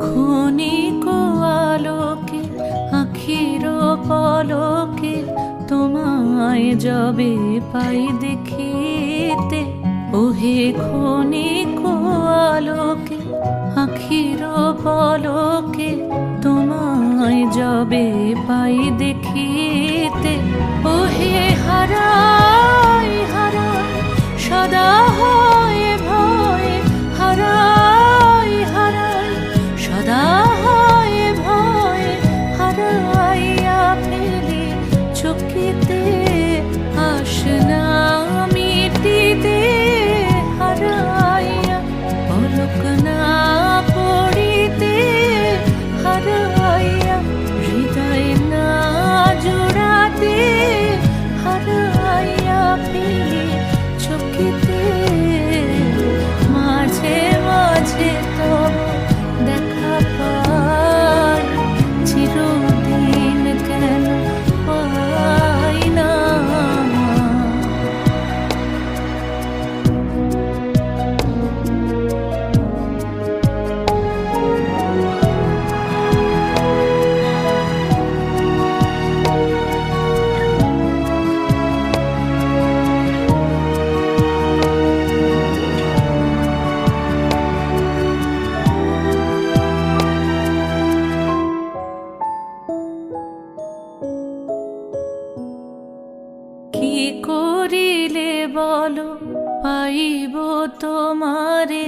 ক্ষণিক আলোকে আখির পলকে তোমায় যবে পাই দেখিতে, ওহে ক্ষণিক আলোকে আখির পলকে তোমায় যবে পাই দেখিতে, ওহে হারাই হারাই সদা হয় ভয়, হারাই হারাই সদা হয় ভয়, হারাইয়া ফেলি চকিতে আসনা মিটিতে, হারাইয়া পলক না পড়িতে, হারাইয়া হৃদয় না জোড়াতে, হারাইয়া ফেলি চকিতে। মাঝে মাঝে তব দেখা পাই, চিরদিন কেন পাই না। কি করিলে বলো পাইব তোমারে,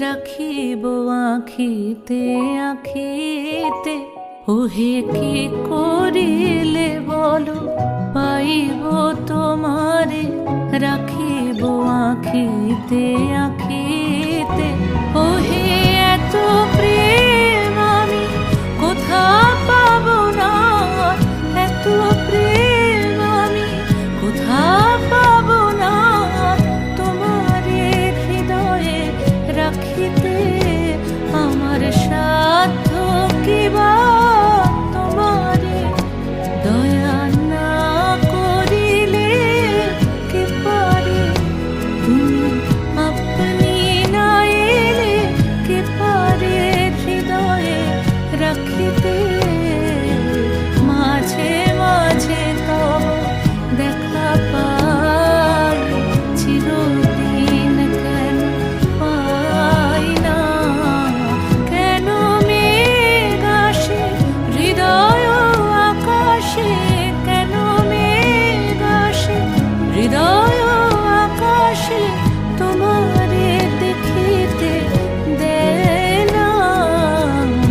রাখিব আখিতে আখিতে, ওহে কি করিলে বলো পাইব তোমারে, রাখিব আখিতে আখিতে, ওহে এত প্রেম আমি কোথা পাবো না, এত প্রেম আমি কোথা পাবো না, তোমারে হৃদয়ে রাখিতে আমার সাধ্য কিবা, তোমারে দয়া না করিলে কে পারে, তুমি আপনি না এলে কে পারে হৃদয়ে রাখিতে। মাঝে মাঝে তব দেখা পাই, চিরদিন কেন পাই না। কেন মেঘ আসে হৃদয় আকাশে, কেন মেঘ আসে হৃদয় আকাশে, তোমারে দেখিতে দেয় না।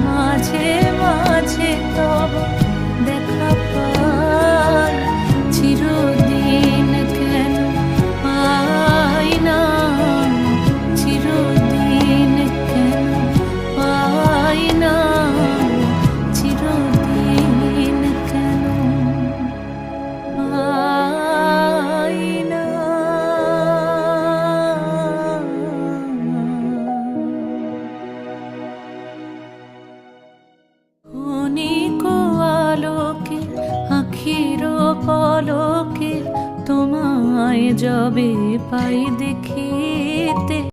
মাঝে মাঝে তব দেখা পাই, চিরদিন কেন পাই না, চিরদিন কেন পাই না, চিরদিন কেন পাই না। ক্ষণিক আলোকে আখির পলকে তোমায় যবে পাই দেখিতে।